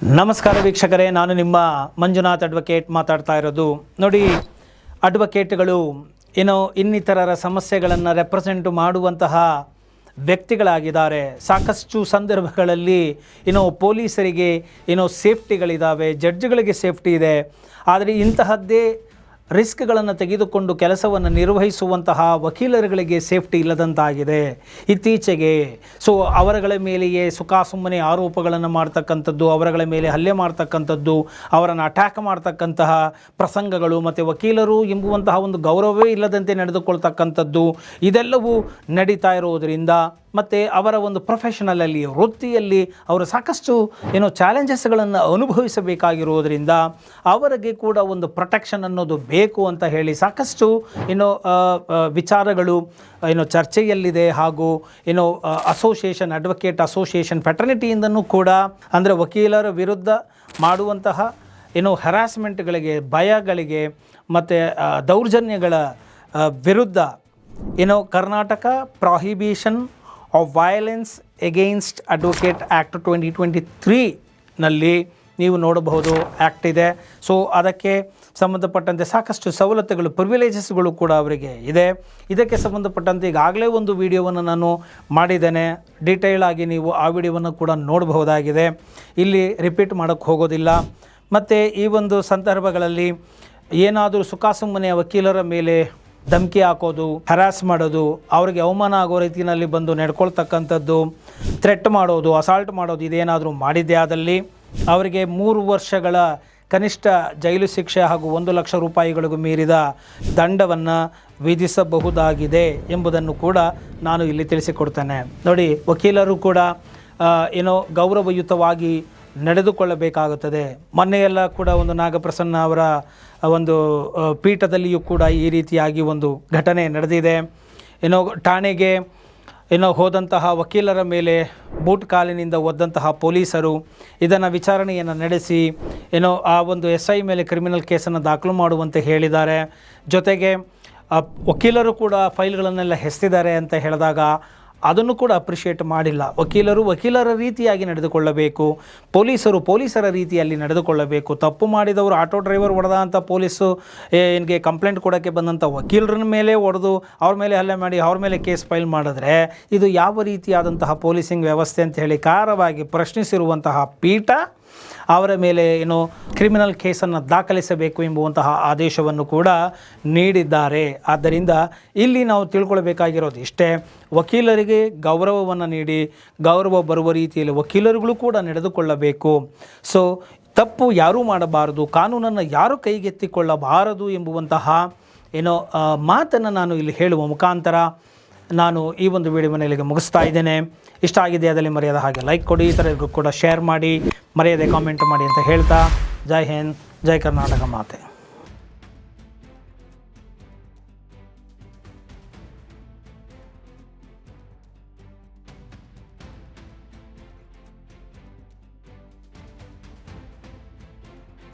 ನಮಸ್ಕಾರ ವೀಕ್ಷಕರೇ, ನಾನು ನಿಮ್ಮ ಮಂಜುನಾಥ್ ಅಡ್ವೊಕೇಟ್ ಮಾತಾಡ್ತಾ ಇರೋದು. ನೋಡಿ, ಅಡ್ವೊಕೇಟ್ಗಳು ಇನ್ನಿತರರ ಸಮಸ್ಯೆಗಳನ್ನು ರೆಪ್ರೆಸೆಂಟ್ ಮಾಡುವಂತಹ ವ್ಯಕ್ತಿಗಳಾಗಿದ್ದಾರೆ. ಸಾಕಷ್ಟು ಸಂದರ್ಭಗಳಲ್ಲಿ ಪೊಲೀಸರಿಗೆ ಸೇಫ್ಟಿಗಳಿದ್ದಾವೆ, ಜಡ್ಜ್ಗಳಿಗೆ ಸೇಫ್ಟಿ ಇದೆ. ಆದರೆ ಇಂತಹದ್ದೇ ರಿಸ್ಕ್ಗಳನ್ನು ತೆಗೆದುಕೊಂಡು ಕೆಲಸವನ್ನು ನಿರ್ವಹಿಸುವಂತಹ ವಕೀಲರುಗಳಿಗೆ ಸೇಫ್ಟಿ ಇಲ್ಲದಂತಾಗಿದೆ ಇತ್ತೀಚೆಗೆ. ಅವರಗಳ ಮೇಲೆಯೇ ಸುಮ್ಮನೆ ಆರೋಪಗಳನ್ನು ಮಾಡ್ತಕ್ಕಂಥದ್ದು, ಅವರಗಳ ಮೇಲೆ ಹಲ್ಲೆ ಮಾಡ್ತಕ್ಕಂಥದ್ದು, ಅವರನ್ನು ಅಟ್ಯಾಕ್ ಮಾಡ್ತಕ್ಕಂತಹ ಪ್ರಸಂಗಗಳು ಮತ್ತು ವಕೀಲರು ಎಂಬುವಂತಹ ಒಂದು ಗೌರವವೇ ಇಲ್ಲದಂತೆ ನಡೆದುಕೊಳ್ತಕ್ಕಂಥದ್ದು ಇದೆಲ್ಲವೂ ನಡೀತಾ ಇರೋದರಿಂದ ಮತ್ತು ಅವರ ಒಂದು ಪ್ರೊಫೆಷನಲಲ್ಲಿ ವೃತ್ತಿಯಲ್ಲಿ ಅವರು ಸಾಕಷ್ಟು ಚಾಲೆಂಜಸ್ಗಳನ್ನು ಅನುಭವಿಸಬೇಕಾಗಿರೋದರಿಂದ ಅವರಿಗೆ ಕೂಡ ಒಂದು ಪ್ರೊಟೆಕ್ಷನ್ ಅನ್ನೋದು ಬೇಕು ಅಂತ ಹೇಳಿ ಸಾಕಷ್ಟು ವಿಚಾರಗಳು ಚರ್ಚೆಯಲ್ಲಿದೆ. ಹಾಗೂ ಅಸೋಸಿಯೇಷನ್, ಅಡ್ವೊಕೇಟ್ ಅಸೋಸಿಯೇಷನ್ ಫ್ಯಾಟರ್ನಿಟಿಯಿಂದನೂ ಕೂಡ ಅಂದರೆ ವಕೀಲರ ವಿರುದ್ಧ ಮಾಡುವಂತಹ ಹ್ಯಾರಾಸ್ಮೆಂಟ್ಗಳಿಗೆ, ಭಯಗಳಿಗೆ ಮತ್ತು ದೌರ್ಜನ್ಯಗಳ ವಿರುದ್ಧ Karnataka prohibition of violence against advocate act 2023ನಲ್ಲಿ ನೀವು ನೋಡಬಹುದು ಆ್ಯಕ್ಟ್ ಇದೆ. ಅದಕ್ಕೆ ಸಂಬಂಧಪಟ್ಟಂತೆ ಸಾಕಷ್ಟು ಸವಲತ್ತುಗಳು, ಪ್ರಿವಿಲೇಜಸ್ಗಳು ಕೂಡ ಅವರಿಗೆ ಇದೆ. ಇದಕ್ಕೆ ಸಂಬಂಧಪಟ್ಟಂತೆ ಈಗಾಗಲೇ ಒಂದು ವಿಡಿಯೋವನ್ನು ನಾನು ಮಾಡಿದ್ದೇನೆ. ಡೀಟೇಲ್ ಆಗಿ ನೀವು ಆ ವಿಡಿಯೋವನ್ನು ಕೂಡ ನೋಡಬಹುದಾಗಿದೆ, ಇಲ್ಲಿ ರಿಪೀಟ್ ಮಾಡೋಕ್ಕೆ ಹೋಗೋದಿಲ್ಲ. ಮತ್ತು ಈ ಒಂದು ಸಂದರ್ಭಗಳಲ್ಲಿ ಏನಾದರೂ ಸುಮ್ಮನೆ ವಕೀಲರ ಮೇಲೆ ಧಮಕಿ ಹಾಕೋದು, ಹರಾಸ್ ಮಾಡೋದು, ಅವರಿಗೆ ಅವಮಾನ ಆಗೋ ರೀತಿಯಲ್ಲಿ ಬಂದು ನಡ್ಕೊಳ್ತಕ್ಕಂಥದ್ದು, ಥ್ರೆಟ್ ಮಾಡೋದು, ಅಸಾಲ್ಟ್ ಮಾಡೋದು ಇದೇನಾದರೂ ಮಾಡಿದ್ದೇ ಆದಲ್ಲಿ ಅವರಿಗೆ 3 ವರ್ಷಗಳ ಕನಿಷ್ಠ ಜೈಲು ಶಿಕ್ಷೆ ಹಾಗೂ 1 ಲಕ್ಷ ರೂಪಾಯಿಗಳಿಗೂ ಮೀರಿದ ದಂಡವನ್ನು ವಿಧಿಸಬಹುದಾಗಿದೆ ಎಂಬುದನ್ನು ಕೂಡ ನಾನು ಇಲ್ಲಿ ತಿಳಿಸಿಕೊಡ್ತೇನೆ. ನೋಡಿ, ವಕೀಲರು ಕೂಡ ಗೌರವಯುತವಾಗಿ ನಡೆದುಕೊಳ್ಳಬೇಕಾಗುತ್ತದೆ. ಮೊನ್ನೆಯೆಲ್ಲ ಕೂಡ ಒಂದು ನಾಗಪ್ರಸನ್ನ ಅವರ ಒಂದು ಪೀಠದಲ್ಲಿಯೂ ಕೂಡ ಈ ರೀತಿಯಾಗಿ ಒಂದು ಘಟನೆ ನಡೆದಿದೆ. ಠಾಣೆಗೆ ಹೋದಂತಹ ವಕೀಲರ ಮೇಲೆ ಬೂಟ್ ಕಾಲಿನಿಂದ ಒದ್ದಂತಹ ಪೊಲೀಸರು ಇದನ್ನು ವಿಚಾರಣೆಯನ್ನು ನಡೆಸಿ ಆ ಒಂದು SI ಮೇಲೆ ಕ್ರಿಮಿನಲ್ ಕೇಸನ್ನು ದಾಖಲು ಮಾಡುವಂತೆ ಹೇಳಿದ್ದಾರೆ. ಜೊತೆಗೆ ವಕೀಲರು ಕೂಡ ಫೈಲ್ಗಳನ್ನೆಲ್ಲ ಎಸೆದಿದ್ದಾರೆ ಅಂತ ಹೇಳಿದಾಗ ಅದನ್ನು ಕೂಡ ಅಪ್ರಿಷಿಯೇಟ್ ಮಾಡಿಲ್ಲ. ವಕೀಲರು ವಕೀಲರ ರೀತಿಯಾಗಿ ನಡೆದುಕೊಳ್ಳಬೇಕು, ಪೊಲೀಸರು ಪೊಲೀಸರ ರೀತಿಯಲ್ಲಿ ನಡೆದುಕೊಳ್ಳಬೇಕು. ತಪ್ಪು ಮಾಡಿದವರು, ಆಟೋ ಡ್ರೈವರ್ ಹೊಡೆದ ಅಂತ ಪೊಲೀಸು ಏನಿಗೆ ಕಂಪ್ಲೇಂಟ್ ಕೊಡೋಕ್ಕೆ ಬಂದಂಥ ವಕೀಲರ ಮೇಲೆ ಹೊಡೆದು ಅವ್ರ ಮೇಲೆ ಹಲ್ಲೆ ಮಾಡಿ ಅವ್ರ ಮೇಲೆ ಕೇಸ್ ಫೈಲ್ ಮಾಡಿದ್ರೆ ಇದು ಯಾವ ರೀತಿಯಾದಂತಹ ಪೊಲೀಸಿಂಗ್ ವ್ಯವಸ್ಥೆ ಅಂತ ಹೇಳಿ ಖಾರವಾಗಿ ಪ್ರಶ್ನಿಸಿರುವಂತಹ ಪೀಠ ಅವರ ಮೇಲೆ ಕ್ರಿಮಿನಲ್ ಕೇಸನ್ನು ದಾಖಲಿಸಬೇಕು ಎಂಬುವಂತಹ ಆದೇಶವನ್ನು ಕೂಡ ನೀಡಿದ್ದಾರೆ. ಆದ್ದರಿಂದ ಇಲ್ಲಿ ನಾವು ತಿಳ್ಕೊಳ್ಬೇಕಾಗಿರೋದು ಇಷ್ಟೇ, ವಕೀಲರಿಗೆ ಗೌರವವನ್ನು ನೀಡಿ ಗೌರವ ಬರುವ ರೀತಿಯಲ್ಲಿ ವಕೀಲರುಗಳು ಕೂಡ ನಡೆದುಕೊಳ್ಳಬೇಕು. ತಪ್ಪು ಯಾರೂ ಮಾಡಬಾರದು, ಕಾನೂನನ್ನು ಯಾರೂ ಕೈಗೆತ್ತಿಕೊಳ್ಳಬಾರದು ಎಂಬುವಂತಹ ಮಾತನ್ನು ನಾನು ಇಲ್ಲಿ ಹೇಳುವ ಮುಖಾಂತರ ನಾನು ಈ ಒಂದು ವಿಡಿಯೋವನ್ನು ಇಲ್ಲಿಗೆ ಮುಗಿಸ್ತಾ ಇದ್ದೇನೆ. ಇಷ್ಟ ಆಗಿದೆ ಅದರಲ್ಲಿ ಮರೆಯದ ಹಾಗೆ ಲೈಕ್ ಕೊಡಿ, ಇತರರಿಗೂ ಕೂಡ ಶೇರ್ ಮಾಡಿ, ಮರೆಯದೆ ಕಾಮೆಂಟ್ ಮಾಡಿ ಅಂತ ಹೇಳ್ತಾ ಜೈ ಹಿಂದ್, ಜೈ ಕರ್ನಾಟಕ ಮಾತೆ.